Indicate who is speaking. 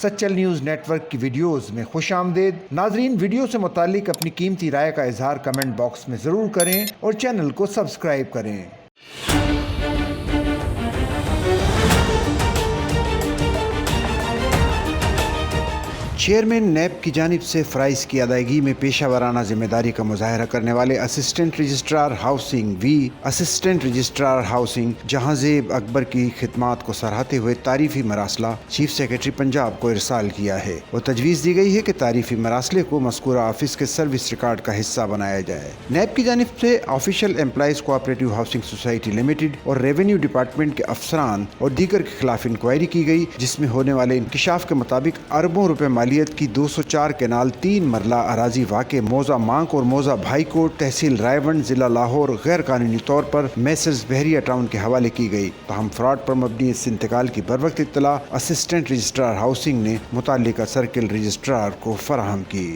Speaker 1: Sachal news net work کی videos میں خوش آمدید۔ ناظرین، ویڈیو سے متعلق اپنی قیمتی رائے کا اظہار کمنٹ باکس میں ضرور کریں اور چینل کو سبسکرائب کریں۔ چیئرمین نیب کی جانب سے فرائض کی ادائیگی میں پیشہ ورانہ ذمہ داری کا مظاہرہ کرنے والے assistant registrar housing assistant registrar housing Jahanzeb Akbar کی خدمات کو سراہتے ہوئے تعریفی مراسلہ چیف سیکرٹری پنجاب کو ارسال کیا ہے اور تجویز دی گئی ہے کہ تعریفی مراسلے کو مذکورہ آفس کے سروس ریکارڈ کا حصہ بنایا جائے۔ نیب کی جانب سے official employees cooperative housing society limited اور ریونیو ڈپارٹمنٹ کے افسران اور دیگر کے خلاف انکوائری کی گئی، جس میں ہونے والے انکشاف کے مطابق اربوں روپے مالیت کی 204 کینال 3 مرلہ اراضی واقع موضع مانک اور موضع بھائی کوٹ تحصیل رائے ونڈ ضلع لاہور غیر قانونی طور پر میسرز بحریہ ٹاؤن کے حوالے کی گئی۔ تاہم فراڈ پر مبنی اس انتقال کی بروقت اطلاع اسسٹنٹ رجسٹرار ہاؤسنگ نے متعلقہ سرکل رجسٹرار کو فراہم کی۔